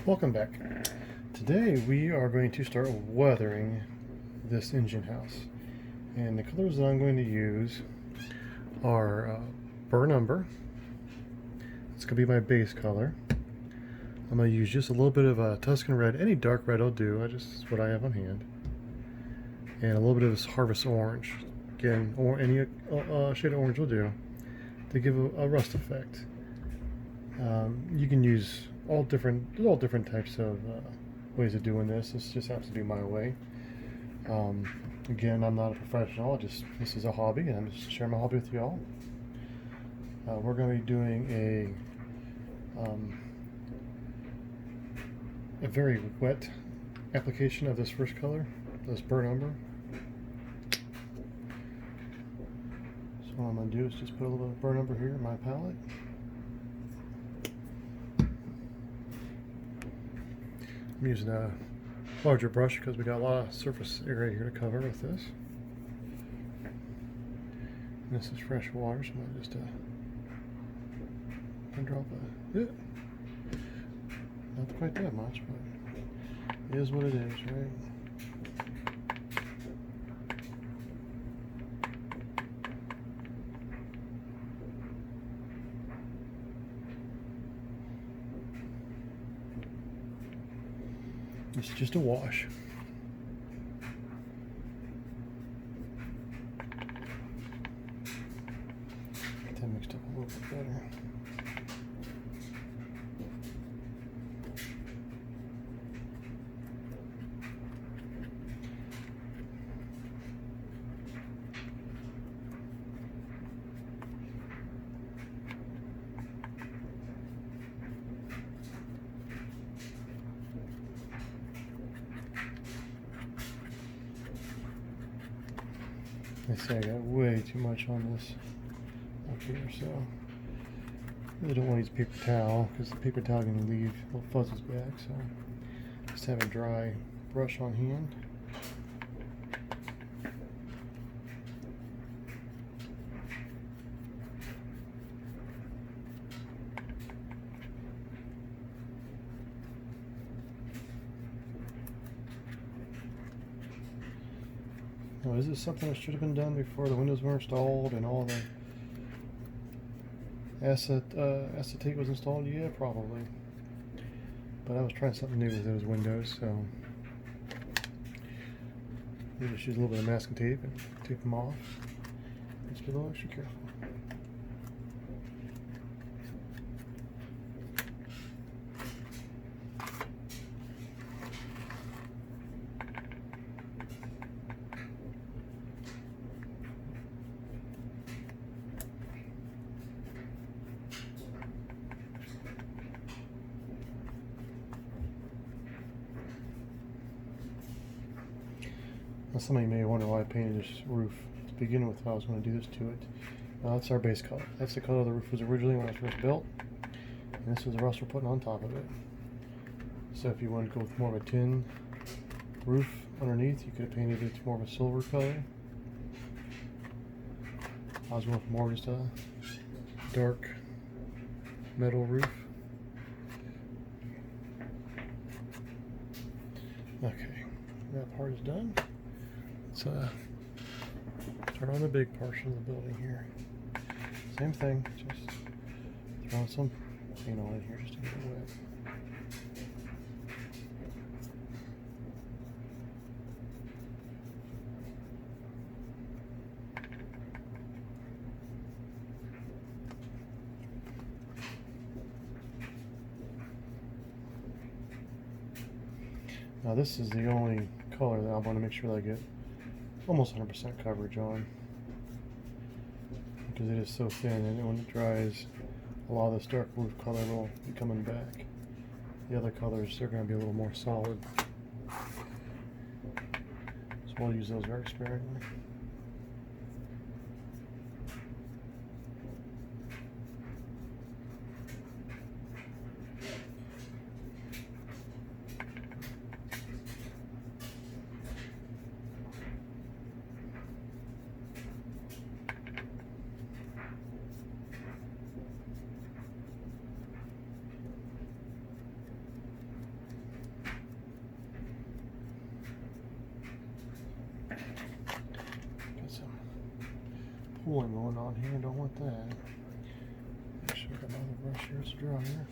Welcome back. Today we are going to start weathering this engine house. And the colors that I'm going to use are burnt umber. It's going to be my base color. I'm going to use just a little bit of Tuscan red. Any dark red will do. Just what I have on hand. And a little bit of this harvest orange. Again, or any shade of orange will do to give a rust effect. You can use all different types of ways of doing this. This just happens to be my way. Again, I'm not a professional. This is a hobby, and I'm just sharing my hobby with y'all. We're going to be doing a very wet application of this first color, this burnt umber. So what I'm going to do is just put a little bit of burnt umber here in my palette. I'm using a larger brush because we got a lot of surface area here to cover with this. And this is fresh water, so I'm just drop a bit. Not quite that much, but it is what it is, right? It's just a wash. Get that mixed up a little bit better. I say I got way too much on this up here, so I really don't want to use paper towel because the paper towel can leave little fuzzes back, so just have a dry brush on hand. Now, is this something that should have been done before the windows were installed and all the acetate was installed? Yeah, probably. But I was trying something new with those windows, so we just use a little bit of masking tape and tape them off. Just be a little extra careful. Now, some of you may wonder why I painted this roof to begin with, how I was going to do this to it. That's our base color. That's the color the roof was originally when it was first built. And this is the rust we're putting on top of it. So if you wanted to go with more of a tin roof underneath, you could have painted it more of a silver color. I was going for more just a dark metal roof. Okay, that part is done. Let's turn on the big portion of the building here. Same thing, just throw some paint on it here just to get it wet. Now this is the only color that I want to make sure that I get almost 100% coverage on, because it is so thin, and when it dries, a lot of this dark roof color will be coming back. The other colors, they're going to be a little more solid, so we'll use those very sparingly. pulling going on here. Don't want that. Make sure I got another brush here. It's dry here.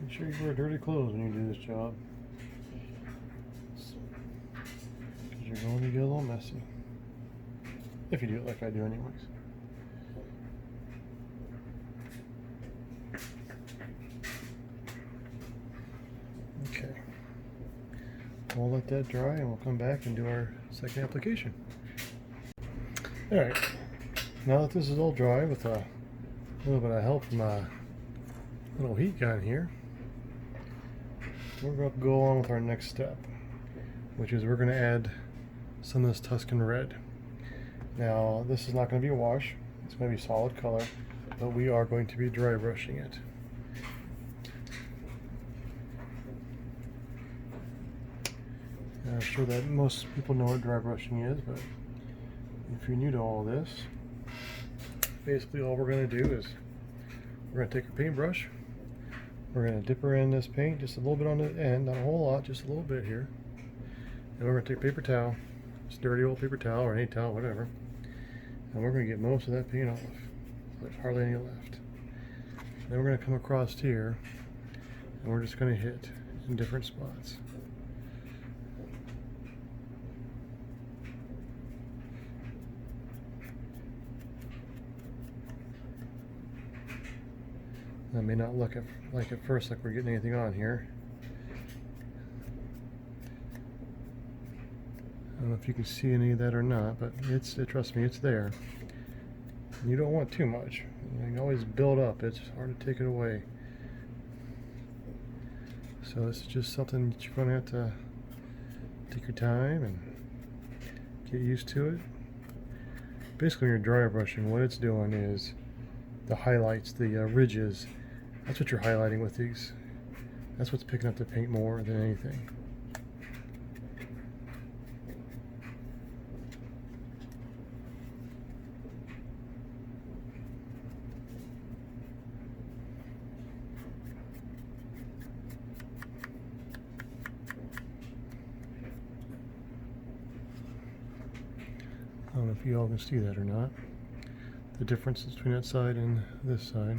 Make sure you wear dirty clothes when you do this job, because you're going to get a little messy. If you do it like I do anyways. Okay. We'll let that dry and we'll come back and do our second application. Alright. Now that this is all dry with a little bit of help from my little heat gun here, we're going to go on with our next step, which is we're going to add some of this Tuscan red. Now this is not going to be a wash, it's going to be solid color, but we are going to be dry brushing it. And I'm sure that most people know what dry brushing is, but if you're new to all this, basically all we're going to do is we're going to take a paintbrush. We're going to dip her in this paint just a little bit on the end, not a whole lot, just a little bit here. And we're going to take a paper towel, just dirty old paper towel or any towel, whatever. And we're going to get most of that paint off. There's hardly any left. Then we're going to come across here and we're just going to hit in different spots. That may not look like at first like we're getting anything on here. I don't know if you can see any of that or not, but trust me, it's there. You don't want too much. You can always build up. It's hard to take it away. So this is just something that you're going to have to take your time and get used to it. Basically, when you're dry brushing, what it's doing is the highlights, the ridges. That's what you're highlighting with these. That's what's picking up the paint more than anything. I don't know if you all can see that or not. The difference between that side and this side.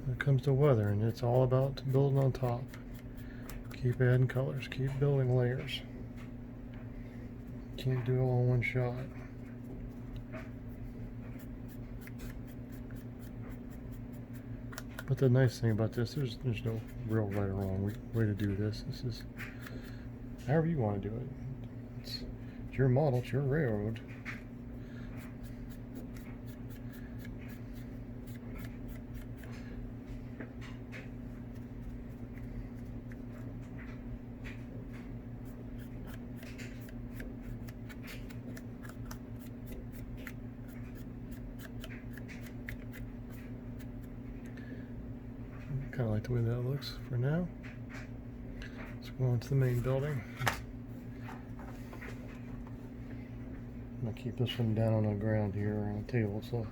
When it comes to weathering, it's all about building on top. Keep adding colors, keep building layers. Can't do it all in one shot. But the nice thing about this, there's no real right or wrong way to do this. This is however you want to do it. It's your model, it's your railroad. Kind of like the way that looks for now. Let's go on to the main building. I'm going to keep this one down on the ground here on the table. It's a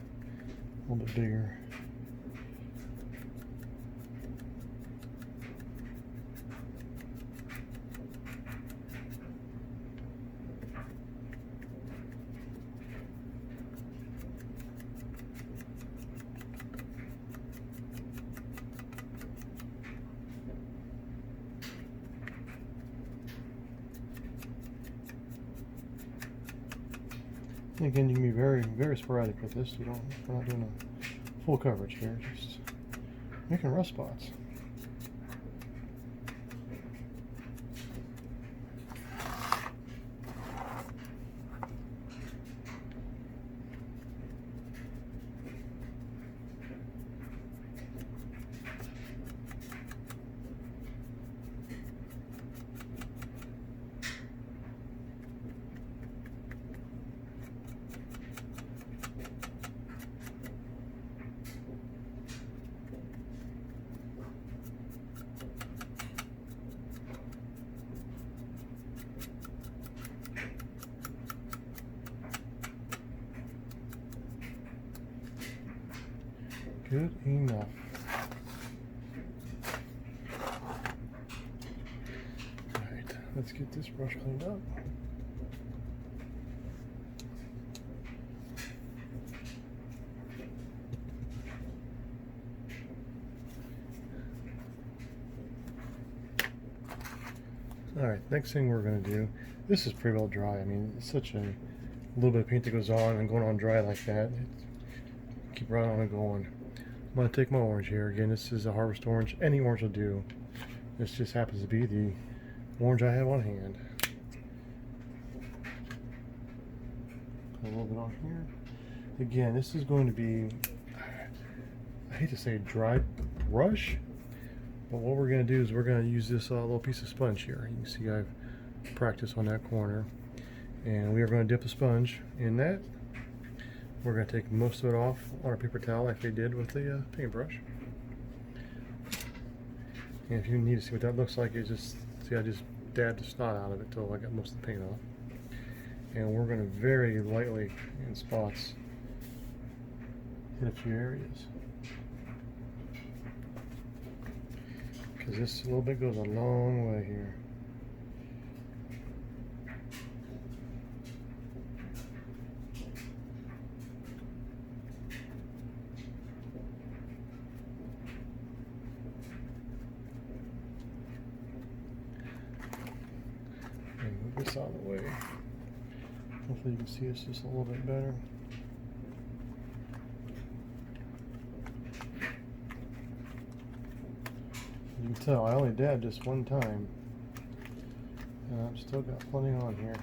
little bit bigger. And again, you can be very, very sporadic with this. We're not doing a full coverage here, just making rough spots. Good enough. Alright, let's get this brush cleaned up. Alright, next thing we're going to do, this is pretty well dry. I mean, it's such a little bit of paint that goes on and going on dry like that. Keep right on and going. I'm going to take my orange here. Again, this is a harvest orange. Any orange will do. This just happens to be the orange I have on hand. Put a little bit on here. Again, this is going to be, I hate to say dry brush, but what we're going to do is we're going to use this little piece of sponge here. You can see I've practiced on that corner. And we are going to dip the sponge in that. We're going to take most of it off on our paper towel like they did with the paintbrush. And if you need to see what that looks like, it's just, see, I just dabbed the snot out of it till I got most of the paint off. And we're going to very lightly, in spots, hit a few areas. Because this little bit goes a long way here. Move this out of the way. Hopefully you can see this just a little bit better. You can tell I only dabbed this one time, and I've still got plenty on here.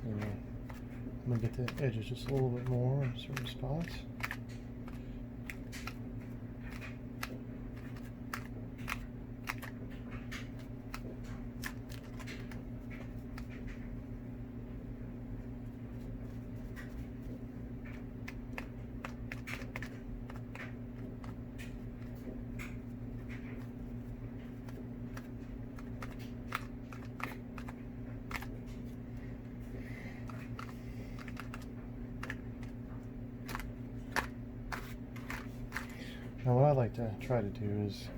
And I'm gonna get the edges just a little bit more in certain spots. Now what I like to try to do is,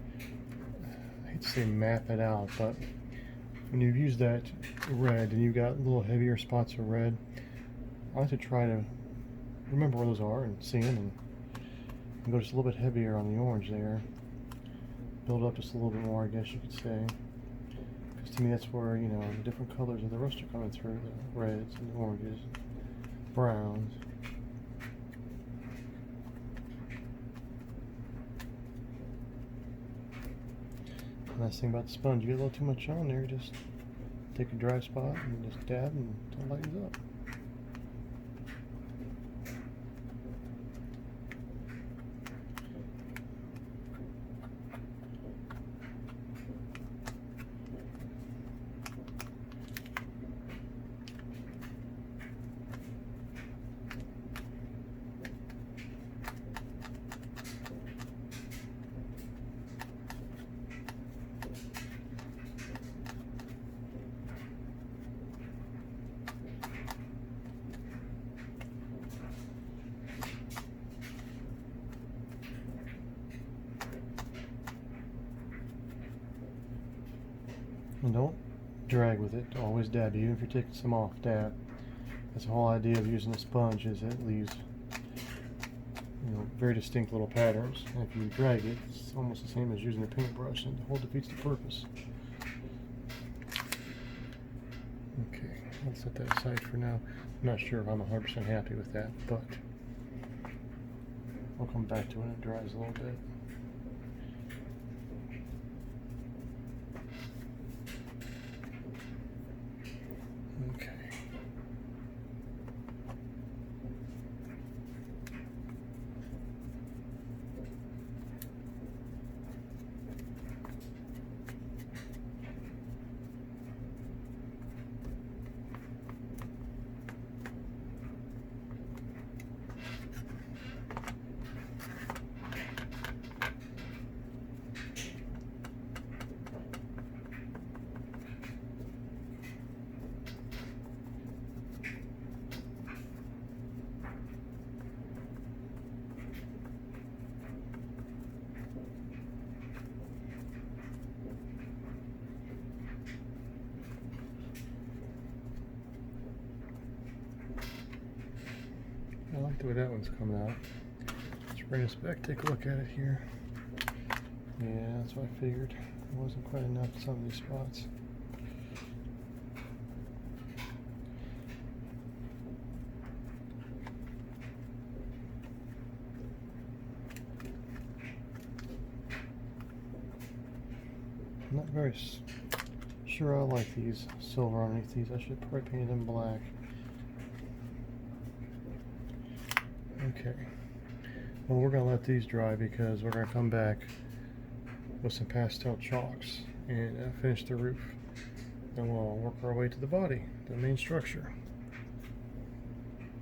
I hate to say map it out, but when you've used that red and you've got little heavier spots of red, I like to try to remember where those are and see them, and go just a little bit heavier on the orange there. Build up just a little bit more, I guess you could say. Because to me that's where, you know, the different colors of the rust are coming through, the reds and the oranges, browns. Nice thing about the sponge, you get a little too much on there, just take a dry spot and just dab and it lightens up. And don't drag with it, always dab. Even if you're taking some off, dab. That's the whole idea of using a sponge, is it leaves, you know, very distinct little patterns. And if you drag it, it's almost the same as using a paintbrush, and the whole defeats the purpose. Okay. I'll set that aside for now. I'm not sure if I'm 100% happy with that, but I'll come back to it when it dries a little bit. Okay. I like the way that one's coming out. Let's bring this back, take a look at it here. Yeah, that's what I figured. It wasn't quite enough in some of these spots. I'm not very sure I like these silver underneath these. I should probably paint them black. Okay. Well, we're going to let these dry because we're going to come back with some pastel chalks and finish the roof. Then we'll work our way to the body, the main structure.